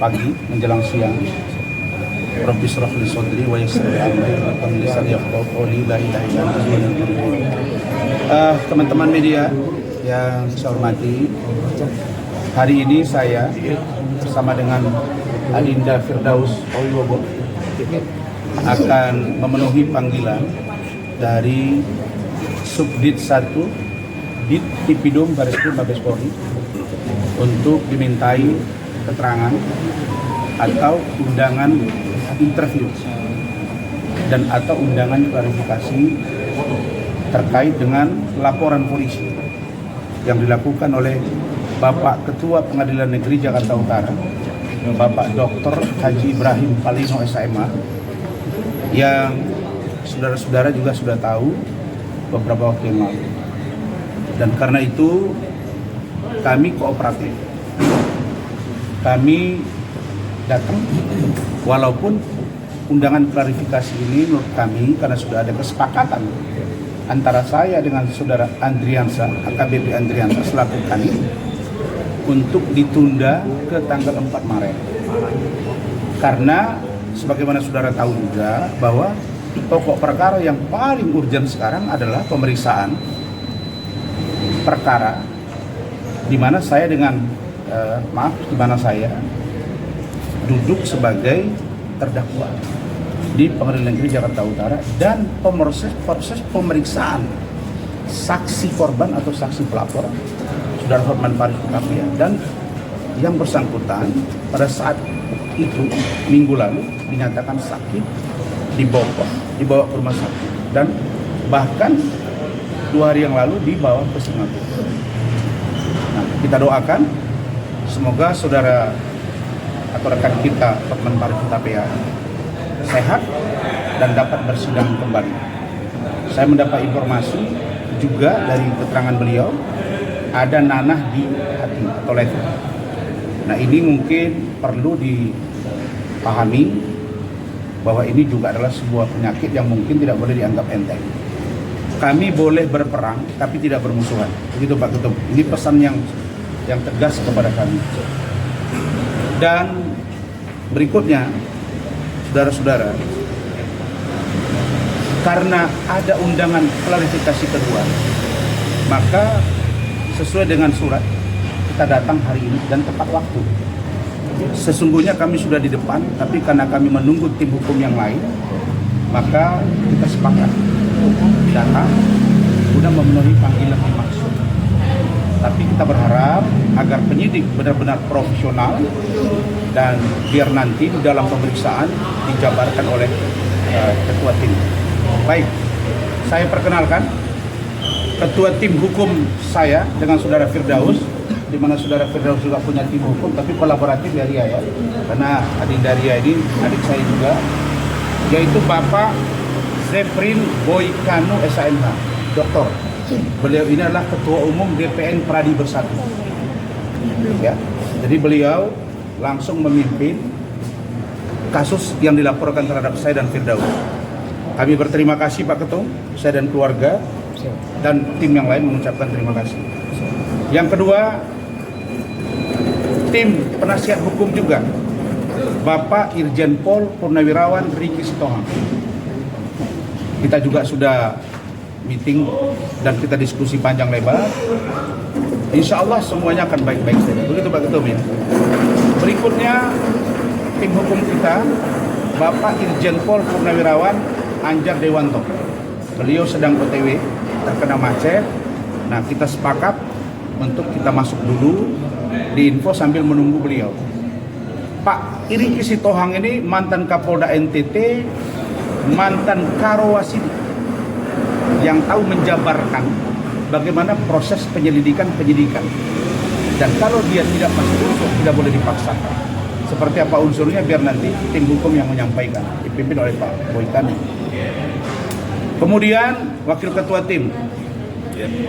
pagi menjelang siang. Rabbi shrah li sadri wa yassir li amri wahlul 'uqdatam min lisani yafqahu qawli. La ilaha illa anta subhanaka inni kuntu minadh. Teman-teman media yang saya hormati, hari ini saya bersama dengan Adinda Firdaus Wibowo akan memenuhi panggilan dari Subdit 1 Dit Tipidum Bareskrim Mabes Polri untuk dimintai keterangan atau undangan interview dan atau undangan klarifikasi terkait dengan laporan polisi yang dilakukan oleh Bapak Ketua Pengadilan Negeri Jakarta Utara, Bapak Dr. Haji Ibrahim Palino SMA, yang saudara-saudara juga sudah tahu beberapa waktu yang lalu. Dan karena itu kami kooperatif. Kami datang walaupun undangan klarifikasi ini menurut kami karena sudah ada kesepakatan antara saya dengan saudara Andriansa, AKBP Andriansa selaku kanit untuk ditunda ke tanggal 4 Maret. Karena sebagaimana saudara tahu juga bahwa pokok perkara yang paling urgent sekarang adalah pemeriksaan perkara di mana saya duduk sebagai terdakwa di Pengadilan Negeri Jakarta Utara dan proses pemeriksaan saksi korban atau saksi pelapor Saudara Hotman Paris Hutapea, dan yang bersangkutan pada saat itu minggu lalu dinyatakan sakit, dibawa ke rumah sakit, dan bahkan 2 hari yang lalu dibawa ke Singapura. Nah, kita doakan semoga saudara atau rekan kita Hotman Paris Hutapea sehat dan dapat bersidang kembali. Saya mendapat informasi juga dari keterangan beliau ada nanah di hati atau leher. Nah, ini mungkin perlu dipahami bahwa ini juga adalah sebuah penyakit yang mungkin tidak boleh dianggap enteng. Kami boleh berperang tapi tidak bermusuhan. Begitu Pak Ketum. Ini pesan yang tegas kepada kami. Dan berikutnya, saudara-saudara, karena ada undangan klarifikasi kedua, maka sesuai dengan surat kita datang hari ini dan tepat waktu. Sesungguhnya kami sudah di depan, tapi karena kami menunggu tim hukum yang lain, maka kita sepakat datang guna memenuhi panggilan dimaksud. Tapi kita berharap agar penyidik benar-benar profesional dan biar nanti di dalam pemeriksaan dijabarkan oleh ketua tim. Baik, saya perkenalkan ketua tim hukum saya dengan saudara Firdaus, di mana saudara Firdaus juga punya tim hukum tapi kolaboratif dari ya, karena adik Daria ini adik saya juga, yaitu Bapak Zefrin Boykano SMH, doktor. Beliau ini adalah Ketua Umum DPN Pradi Bersatu. Ya, jadi beliau langsung memimpin kasus yang dilaporkan terhadap saya dan Firdaus. Kami berterima kasih Pak Ketum, saya dan keluarga dan tim yang lain mengucapkan terima kasih. Yang kedua, tim penasihat hukum juga, Bapak Irjen Pol Purnawirawan Riki Sitohang. Kita juga sudah meeting dan kita diskusi panjang lebar. Insya Allah semuanya akan baik-baik saja. Begitu Pak Ketum ya. Berikutnya tim hukum kita, Bapak Irjen Pol Purnawirawan Anjar Dewanto. Beliau sedang OTW, terkena macet. Nah, kita sepakat untuk kita masuk dulu di info sambil menunggu beliau. Pak Riki Sitohang ini mantan Kapolda NTT, mantan Karawasidi, yang tahu menjabarkan bagaimana proses penyidikan. Dan kalau dia tidak masuk unsur, tidak boleh dipaksakan. Seperti apa unsurnya biar nanti tim hukum yang menyampaikan, dipimpin oleh Pak Boykano. Kemudian Wakil Ketua Tim,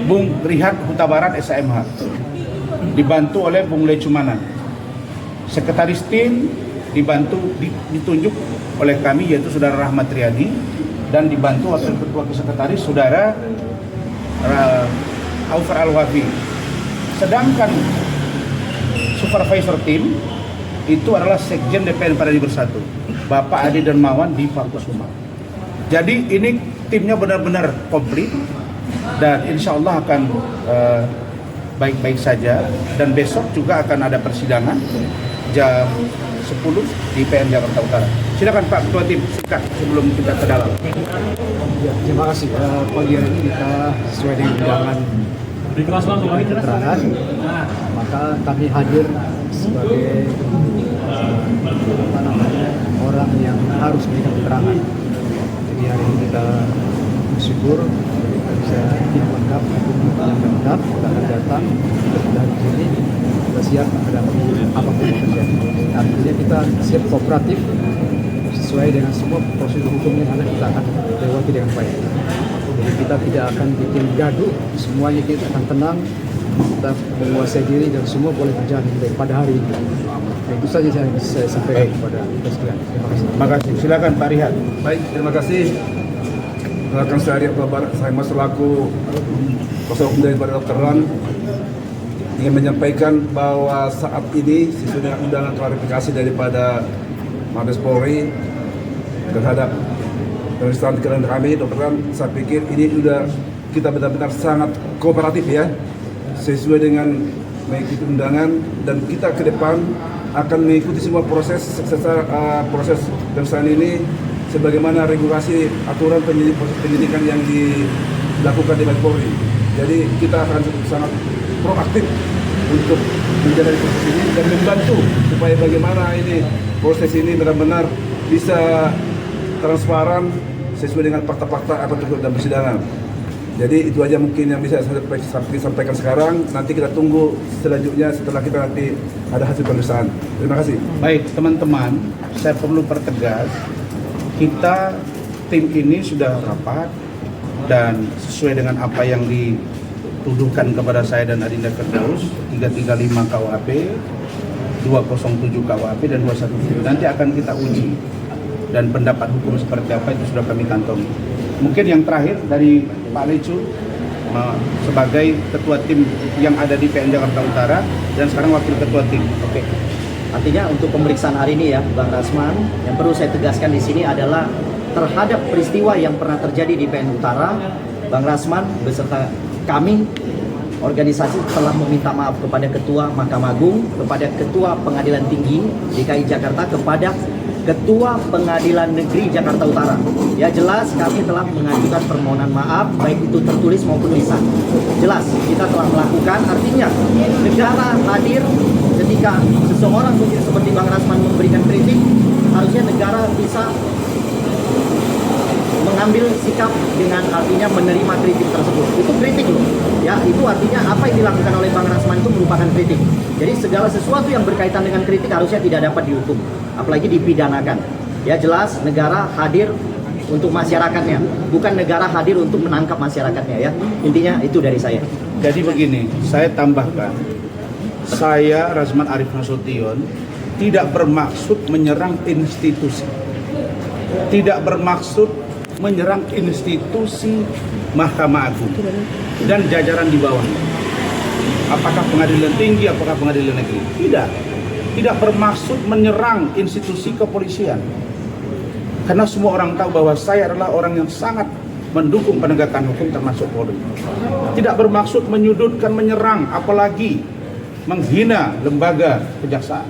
Bung Rihat Huta Barat SMH, dibantu oleh Bung Lecumanan. Sekretaris tim ditunjuk oleh kami, yaitu Saudara Rahmat Riyadi, dan dibantu Wakil Ketua Sekretaris Saudara Aufar Al-Wafi. Sedangkan supervisor tim itu adalah Sekjen DPN Paradi Bersatu, Bapak Adi Darmawan di Pakusuma. Jadi ini timnya benar-benar komplit dan insya Allah akan baik-baik saja. Dan besok juga akan ada persidangan jam 10 di PN Jakarta Utara. Silakan Pak Ketua Tim, singkat sebelum kita ke dalam. Ya, terima kasih. Pagi hari ini kita sesuai dengan undangan keterangan, maka kami hadir sebagai orang yang harus memberikan keterangan. Jadi hari ini kita bersyukur kita bisa tim lengkap, yang lengkap, kita akan datang dan sini kita siap menghadapi apapun yang terjadi. Artinya kita siap kooperatif sesuai dengan semua prosedur hukum yang ada, kita akan lewati dengan baik. Jadi kita tidak akan bikin gaduh, semuanya kita akan tenang, kita menguasai diri dan semua boleh berjalan pada hari ini. Itu saja yang saya sampaikan kepada kita sekalian. Terima kasih. Terima kasih. Silakan Pak Rihan. Baik, terima kasih. Rekan saya Bapak, saya selaku kuasa hukum dari Badan Kedokteran ingin menyampaikan bahwa saat ini sesuai dengan undangan klarifikasi daripada Mabes Polri terhadap pemeriksaan klien kami, dokteran, saya pikir ini sudah kita benar-benar sangat kooperatif ya, sesuai dengan mengikuti undangan, dan kita ke depan akan mengikuti semua proses proses pemeriksaan ini sebagaimana regulasi aturan proses penyidikan yang dilakukan di Mabes Polri. Jadi kita akan sangat proaktif untuk menjalani proses ini dan membantu supaya bagaimana ini proses ini benar-benar bisa transparan sesuai dengan fakta-fakta apa tersebut dalam persidangan. Jadi itu aja mungkin yang bisa saya sampaikan sekarang. Nanti kita tunggu selanjutnya setelah kita nanti ada hasil pemeriksaan. Terima kasih. Baik teman-teman, saya perlu pertegas, kita tim ini sudah rapat dan sesuai dengan apa yang dituduhkan kepada saya dan Adinda Firdaus, 335 KUHP, 207 KUHP dan 217. Nanti akan kita uji dan pendapat hukum seperti apa itu sudah kami kantongi. Mungkin yang terakhir dari Pak Lecu sebagai ketua tim yang ada di PN Jakarta Utara dan sekarang wakil ketua tim. Oke. Artinya untuk pemeriksaan hari ini ya, Bang Rasman, yang perlu saya tegaskan di sini adalah terhadap peristiwa yang pernah terjadi di PN Utara, Bang Rasman beserta kami organisasi telah meminta maaf kepada Ketua Mahkamah Agung, kepada Ketua Pengadilan Tinggi DKI Jakarta, kepada Ketua Pengadilan Negeri Jakarta Utara. Ya jelas kami telah mengajukan permohonan maaf, baik itu tertulis maupun lisan. Jelas kita telah melakukan, artinya negara hadir ketika seseorang mungkin seperti Bang Rasman memberikan kritik, harusnya negara bisa mengambil sikap dengan artinya menerima kritik tersebut. Itu kritik loh. Ya, itu artinya apa yang dilakukan oleh Bang Rasman itu merupakan kritik. Jadi segala sesuatu yang berkaitan dengan kritik harusnya tidak dapat dihukum, apalagi dipidanakan. Ya jelas negara hadir untuk masyarakatnya, bukan negara hadir untuk menangkap masyarakatnya ya. Intinya itu dari saya. Jadi begini, saya tambahkan, saya Razman Arif Nasution tidak bermaksud menyerang institusi, tidak bermaksud menyerang institusi Mahkamah Agung dan jajaran di bawahnya. Apakah pengadilan tinggi, apakah pengadilan negeri? Tidak bermaksud menyerang institusi kepolisian. Karena semua orang tahu bahwa saya adalah orang yang sangat mendukung penegakan hukum termasuk Polri. Tidak bermaksud menyudutkan, menyerang, apalagi menghina lembaga kejaksaan.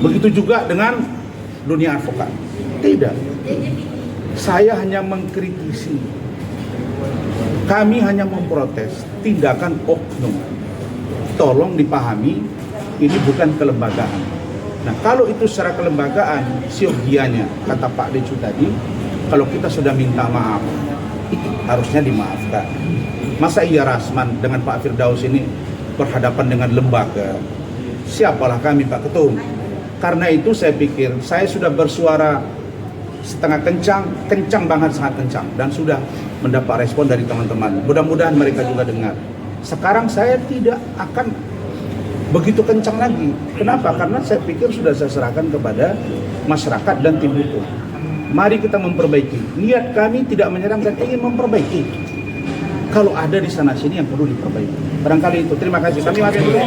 Begitu juga dengan dunia advokat. Tidak. Saya hanya mengkritisi. Kami hanya memprotes tindakan oknum. Tolong dipahami, ini bukan kelembagaan. Nah, kalau itu secara kelembagaan, siogianya, kata Pak Lecu tadi, kalau kita sudah minta maaf, harusnya dimaafkan. Masa iya Rasman dengan Pak Firdaus ini berhadapan dengan lembaga? Siapalah kami Pak Ketum? Karena itu saya pikir, saya sudah bersuara setengah kencang banget, sangat kencang, dan sudah mendapat respon dari teman-teman. Mudah-mudahan mereka juga dengar. Sekarang saya tidak akan begitu kencang lagi. Kenapa? Karena saya pikir sudah saya serahkan kepada masyarakat dan tim hukum. Mari kita memperbaiki. Niat kami tidak menyerang dan ingin memperbaiki. Kalau ada di sana sini yang perlu diperbaiki. Barangkali itu. Terima kasih. Kami masih dulu.